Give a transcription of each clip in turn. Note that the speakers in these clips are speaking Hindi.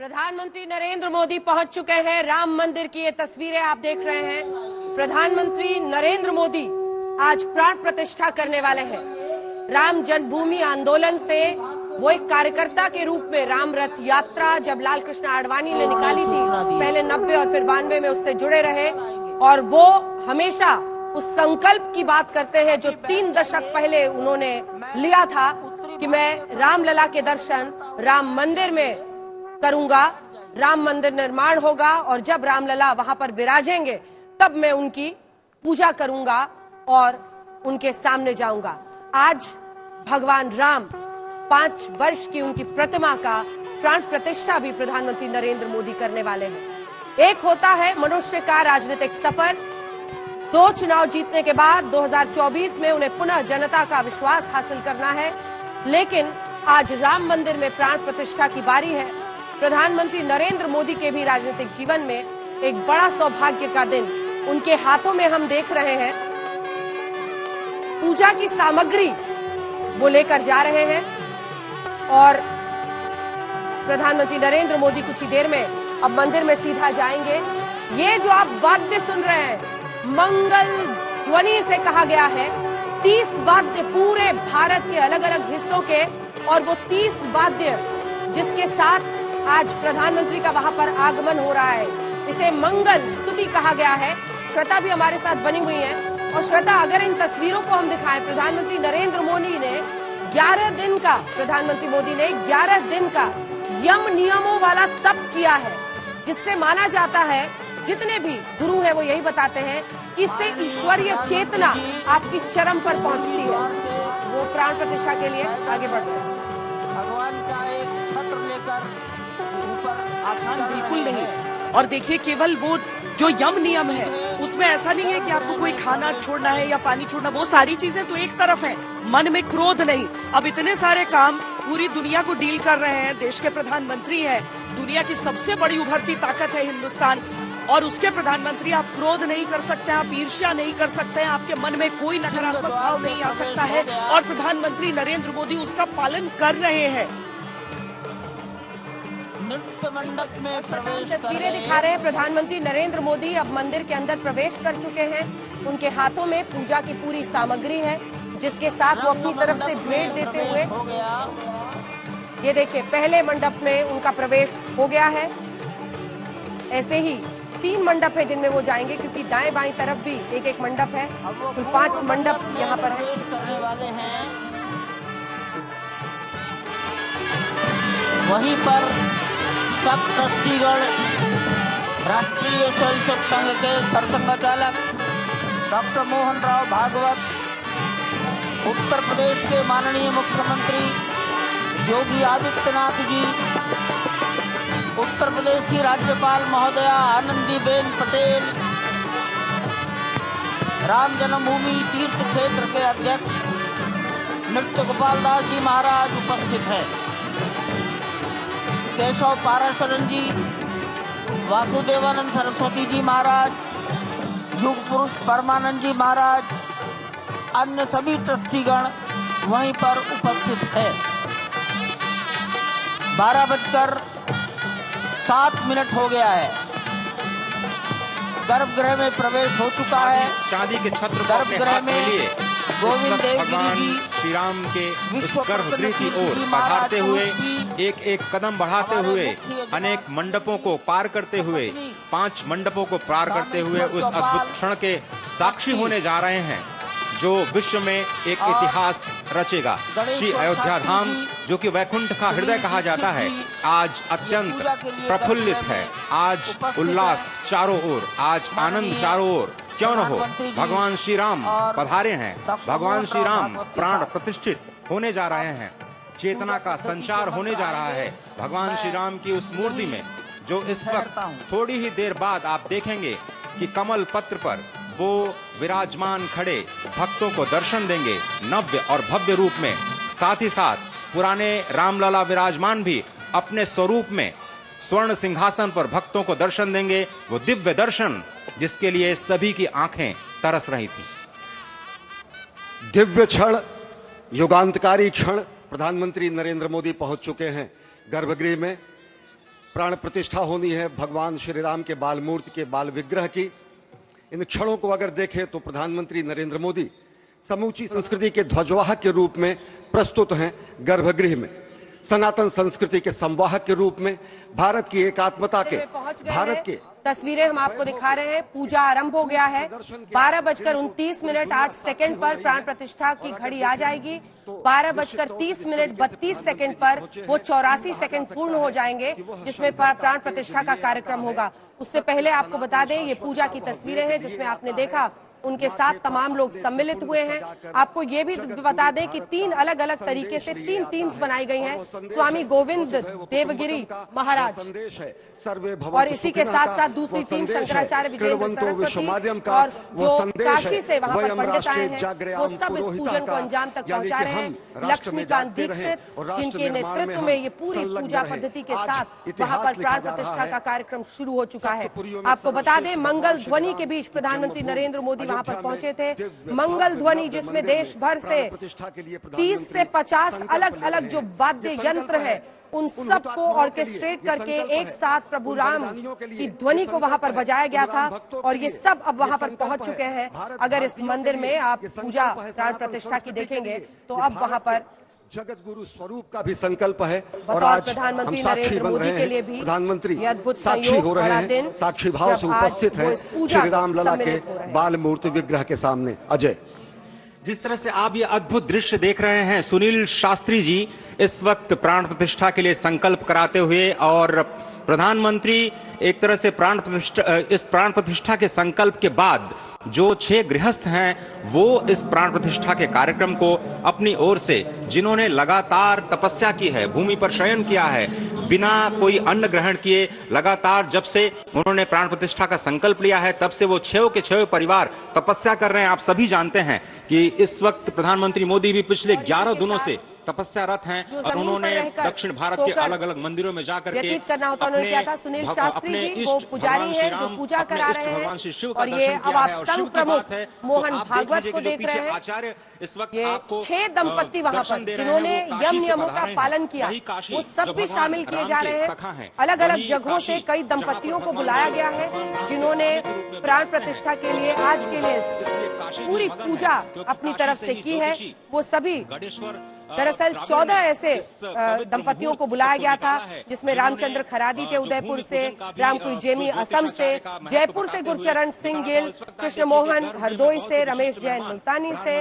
प्रधानमंत्री नरेंद्र मोदी पहुंच चुके हैं। राम मंदिर की ये तस्वीरें आप देख रहे हैं। प्रधानमंत्री नरेंद्र मोदी आज प्राण प्रतिष्ठा करने वाले हैं। राम जन्मभूमि आंदोलन से वो एक कार्यकर्ता के रूप में राम रथ यात्रा जब लाल कृष्ण आडवाणी ने निकाली थी, पहले 90 और फिर 92 में उससे जुड़े रहे और वो हमेशा उस संकल्प की बात करते हैं जो 3 दशक पहले उन्होंने लिया था कि मैं रामलला के दर्शन राम मंदिर में करूंगा, राम मंदिर निर्माण होगा और जब रामलला वहां पर विराजेंगे तब मैं उनकी पूजा करूंगा और उनके सामने जाऊंगा। आज भगवान राम 5 वर्ष की उनकी प्रतिमा का प्राण प्रतिष्ठा भी प्रधानमंत्री नरेंद्र मोदी करने वाले हैं। एक होता है मनुष्य का राजनीतिक सफर। 2 चुनाव जीतने के बाद 2024 में उन्हें पुनः जनता का विश्वास हासिल करना है, लेकिन आज राम मंदिर में प्राण प्रतिष्ठा की बारी है। प्रधानमंत्री नरेंद्र मोदी के भी राजनीतिक जीवन में एक बड़ा सौभाग्य का दिन उनके हाथों में हम देख रहे हैं। पूजा की सामग्री वो लेकर जा रहे हैं और प्रधानमंत्री नरेंद्र मोदी कुछ ही देर में अब मंदिर में सीधा जाएंगे। ये जो आप वाद्य सुन रहे हैं, मंगल ध्वनि से कहा गया है। 30 वाद्य पूरे भारत के अलग अलग हिस्सों के और वो 30 वाद्य जिसके साथ आज प्रधानमंत्री का वहां पर आगमन हो रहा है, इसे मंगल स्तुति कहा गया है। श्वेता भी हमारे साथ बनी हुई है और श्वेता, अगर इन तस्वीरों को हम दिखाएं, प्रधानमंत्री नरेंद्र मोदी ने 11 दिन का 11 दिन का यम नियमों वाला तप किया है, जिससे माना जाता है, जितने भी गुरु हैं वो यही बताते हैं कि इससे ईश्वरीय चेतना आपकी चरम पर पहुंचती है। वो प्राण प्रतिष्ठा के लिए आगे बढ़ रहे हैं। भगवान का एक छत्र लेकर आसान बिल्कुल नहीं। और देखिए, केवल वो जो यम नियम है उसमें ऐसा नहीं है कि आपको कोई खाना छोड़ना है या पानी छोड़ना, वो सारी चीजें तो एक तरफ है, मन में क्रोध नहीं। अब इतने सारे काम पूरी दुनिया को डील कर रहे हैं, देश के प्रधानमंत्री हैं, दुनिया की सबसे बड़ी उभरती ताकत है हिंदुस्तान, और उसके प्रधानमंत्री आप क्रोध नहीं कर सकते, आप ईर्ष्या नहीं कर सकते, आपके मन में कोई नकारात्मक भाव नहीं आ सकता है, और प्रधानमंत्री नरेंद्र मोदी उसका पालन कर रहे हैं। मंडप में तस्वीरें दिखा रहे हैं। प्रधानमंत्री नरेंद्र मोदी अब मंदिर के अंदर प्रवेश कर चुके हैं। उनके हाथों में पूजा की पूरी सामग्री है, जिसके साथ वो अपनी तरफ से भेंट देते हुए, ये देखिए, पहले मंडप में उनका प्रवेश हो गया है। ऐसे ही 3 मंडप है जिनमें वो जाएंगे, क्योंकि दाएं बाएं तरफ भी एक एक मंडप है, तो 5 मंडप यहाँ पर है। वहीं पर सब ट्रस्टीगण, राष्ट्रीय स्वयंसेवक संघ के सरसंघचालक डॉक्टर मोहन राव भागवत, उत्तर प्रदेश के माननीय मुख्यमंत्री योगी आदित्यनाथ जी, उत्तर प्रदेश की राज्यपाल महोदया आनंदीबेन पटेल, राम जन्मभूमि तीर्थ क्षेत्र के अध्यक्ष नृत्य गोपाल दास जी महाराज उपस्थित हैं। केशव पाराशरण जी, वासुदेवानंद सरस्वती जी महाराज, युग पुरुष परमानंद जी महाराज, अन्य सभी ट्रस्टीगण वहीं पर उपस्थित है। 12:07 हो गया है। गर्भगृह में प्रवेश हो चुका है। चांदी के छत्र गर्भगृह में गोविंद देवगिरी जी श्री राम के उस गर्भगृह की ओर बढ़ाते हुए, एक एक कदम बढ़ाते हुए, अनेक मंडपों को पार करते हुए, 5 मंडपों को पार करते हुए उस अद्भुत क्षण के साक्षी होने जा रहे हैं जो विश्व में एक इतिहास रचेगा। श्री अयोध्या धाम, जो कि वैकुंठ का हृदय कहा जाता है, आज अत्यंत प्रफुल्लित है। आज उल्लास चारों ओर, आज आनंद चारों ओर। क्यों न हो, भगवान श्री राम पधारे हैं, भगवान श्री राम प्राण प्रतिष्ठित होने जा रहे हैं, चेतना का संचार होने जा रहा है भगवान श्री राम की उस मूर्ति में, जो इस वक्त थोड़ी ही देर बाद आप देखेंगे कि कमल पत्र पर वो विराजमान खड़े भक्तों को दर्शन देंगे नव्य और भव्य रूप में। साथ ही साथ पुराने रामलला विराजमान भी अपने स्वरूप में स्वर्ण सिंहासन पर भक्तों को दर्शन देंगे, वो दिव्य दर्शन जिसके लिए सभी की आंखें तरस रही थी। दिव्य क्षण, युगांतकारी क्षण, प्रधानमंत्री नरेंद्र मोदी पहुंच चुके हैं गर्भगृह में। प्राण प्रतिष्ठा होनी है भगवान श्री राम के बाल मूर्ति के बाल विग्रह की। इन क्षणों को अगर देखें तो प्रधानमंत्री नरेंद्र मोदी समूची संस्कृति के ध्वजवाहक के रूप में प्रस्तुत हैं गर्भगृह में, सनातन संस्कृति के संवाहक के रूप में, भारत की एकात्मता के, भारत के तस्वीरें हम आपको दिखा रहे हैं। पूजा आरंभ हो गया है। 12:29:08 पर प्राण प्रतिष्ठा की घड़ी आ जाएगी। 12:30:32 पर वो 84 सेकंड पूर्ण हो जाएंगे, जिसमें प्राण प्रतिष्ठा का कार्यक्रम होगा। उससे पहले आपको बता दें, ये पूजा की तस्वीरें हैं जिसमें आपने देखा उनके साथ तमाम लोग सम्मिलित हुए हैं। आपको ये भी बता दें कि 3 अलग अलग तरीके से 3 टीम्स बनाई गई हैं। स्वामी गोविंद देवगिरी महाराज और इसी के साथ साथ दूसरी टीम शंकराचार्य विजयेंद्र सरस्वती और जो काशी से वहां पर पंडित आए हैं, वो सब इस पूजन को अंजाम तक पहुंचा रहे हैं। लक्ष्मीकांत दीक्षित, जिनके नेतृत्व में ये पूरी पूजा पद्धति के साथ वहां पर प्राण प्रतिष्ठा का कार्यक्रम शुरू हो चुका है। आपको बता दें, मंगल ध्वनि के बीच प्रधानमंत्री नरेंद्र मोदी वहां पर पहुंचे थे। मंगल ध्वनि जिसमें देश भर से 30 से 50 अलग अलग जो वाद्य यंत्र है, उन सब को ऑर्केस्ट्रेट करके एक साथ प्रभु राम की ध्वनि को वहां पर बजाया गया था और ये सब अब वहां पर पहुंच चुके हैं। अगर इस मंदिर में आप पूजा प्राण प्रतिष्ठा की देखेंगे तो अब वहां पर जगत गुरु स्वरूप का भी संकल्प है और आज आज प्रधानमंत्री हम साक्षी नरेंद्र बन मोदी रहे के लिए हैं। भी प्रधानमंत्री ये अद्भुत साक्षी संयोग हो रहे वाला हैं, दिन साक्षी भाव से जब आज उपस्थित वो हैं इस पूजा श्री राम लला के सम्मिलित हो रहे हैं। बाल मूर्ति विग्रह के सामने। अजय, जिस तरह से आप ये अद्भुत दृश्य देख रहे हैं, सुनील शास्त्री जी इस वक्त प्राण प्रतिष्ठा के लिए संकल्प कराते हुए और प्रधानमंत्री एक तरह से इस प्राण प्रतिष्ठा के संकल्प के बाद जो 6 गृहस्थ हैं वो इस प्राण प्रतिष्ठा के कार्यक्रम को अपनी ओर से, जिन्होंने लगातार तपस्या की है, भूमि पर शयन किया है, बिना कोई अन्न ग्रहण किए लगातार जब से उन्होंने प्राण प्रतिष्ठा का संकल्प लिया है, तब से वो 6 के 6 परिवार तपस्या कर रहे हैं। आप सभी जानते हैं कि इस वक्त प्रधानमंत्री मोदी भी पिछले 11 दिनों से तपस्यारत हैं और उन्होंने दक्षिण भारत के अलग अलग मंदिरों में जाकर के करना होता उन्होंने क्या था। सुनील शास्त्री जी वो पुजारी हैं जो पूजा करा रहे हैं और ये अब आप संघ प्रमुख मोहन भागवत को देख रहे हैं। आचार्य इस वक्त ये आपको 6 दंपत्ति वहां पर जिन्होंने यम नियमों का पालन किया, वो सब भी शामिल किए जा रहे हैं। अलग अलग जगहों से कई दंपत्तियों को बुलाया गया है जिन्होंने प्राण प्रतिष्ठा के लिए आज के लिए पूरी पूजा अपनी तरफ से की है। वो सभी दरअसल 14 ऐसे दंपत्तियों को बुलाया गया था, जिसमें रामचंद्र खरादी थे उदयपुर से, रामकुई जेमी असम से, जयपुर से गुरचरण सिंह गिल, कृष्ण मोहन हरदोई से, रमेश जैन मुल्तानी से,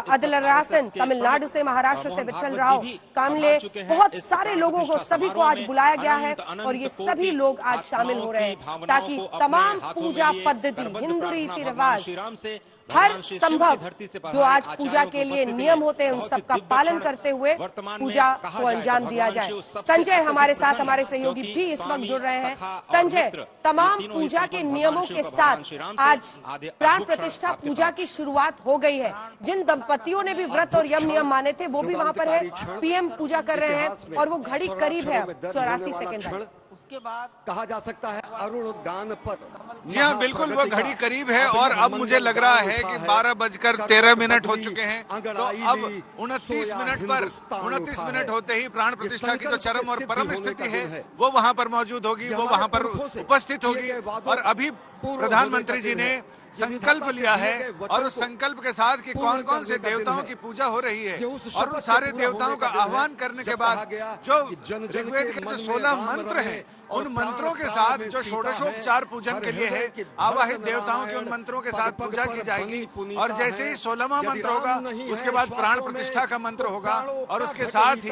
अदलरासन तमिलनाडु से, महाराष्ट्र से विठल राव कामले, बहुत सारे लोगों को सभी को आज बुलाया गया है और ये सभी लोग आज शामिल हो रहे हैं ताकि तमाम पूजा पद्धति, हिंदू रीति रिवाज, हर संभव जो आज पूजा के लिए नियम होते हैं उन सबका पालन करते हुए पूजा को अंजाम दिया जाए। संजय हमारे साथ, हमारे सहयोगी भी इस वक्त जुड़ रहे हैं। संजय, तमाम पूजा के नियमों के साथ आज प्राण प्रतिष्ठा पूजा की शुरुआत हो गई है। जिन दंपतियों ने भी व्रत और यम नियम माने थे वो भी वहाँ पर है, पीएम पूजा कर रहे हैं और वो घड़ी करीब है 84 सेकेंड। उसके बाद कहा जा सकता है अरुण गान पर। जी हाँ, बिल्कुल वो घड़ी करीब है और अब मुझे लग रहा है कि 12:13 हो चुके हैं। तो अब 29 मिनट होते ही प्राण प्रतिष्ठा की जो चरम और परम स्थिति है वो वहां पर मौजूद होगी, वो वहां पर उपस्थित होगी। और अभी प्रधानमंत्री जी ने संकल्प लिया है और उस संकल्प के साथ कि कौन कौन से देवताओं की पूजा हो रही है और उन सारे देवताओं का आह्वान करने के बाद जो ऋग्वेद के जो 16 मंत्र हैं, उन मंत्रों के साथ जो षोडशोपचार पूजन के लिए है, आवाहित देवताओं के उन मंत्रों के साथ पूजा की जाएगी। और जैसे ही 16वां मंत्र होगा उसके बाद प्राण प्रतिष्ठा का मंत्र होगा और उसके साथ ही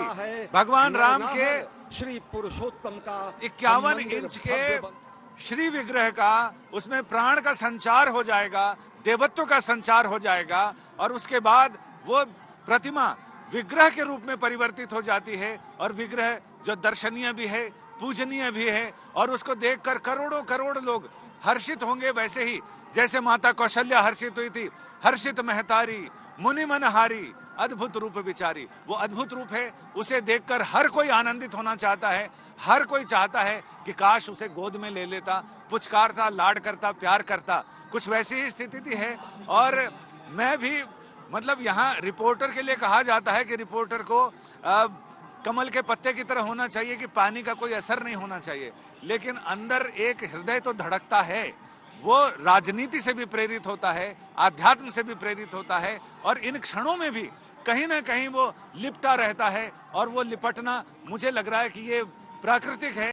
भगवान राम के श्री पुरुषोत्तम का 51 इंच के श्री विग्रह का, उसमें प्राण का संचार हो जाएगा, देवत्व का संचार हो जाएगा और उसके बाद वो प्रतिमा विग्रह के रूप में परिवर्तित हो जाती है और विग्रह जो दर्शनीय भी है, पूजनीय भी है और उसको देखकर करोड़ों करोड़ लोग हर्षित होंगे। वैसे ही जैसे माता कौशल्या हर्षित हुई थी, हर्षित महतारी मुनि मनहारी अद्भुत रूप विचारी, वो अद्भुत रूप है, उसे देखकर हर कोई आनंदित होना चाहता है। हर कोई चाहता है कि काश उसे गोद में ले लेता, पुचकारता, लाड करता, प्यार करता। कुछ वैसी ही स्थिति है। और मैं भी मतलब यहाँ रिपोर्टर के लिए कहा जाता है कि रिपोर्टर को कमल के पत्ते की तरह होना चाहिए कि पानी का कोई असर नहीं होना चाहिए, लेकिन अंदर एक हृदय तो धड़कता है, वो राजनीति से भी प्रेरित होता है, आध्यात्म से भी प्रेरित होता है, और इन क्षणों में भी कहीं ना कहीं वो लिपटा रहता है, और वो लिपटना मुझे लग रहा है कि ये प्राकृतिक है।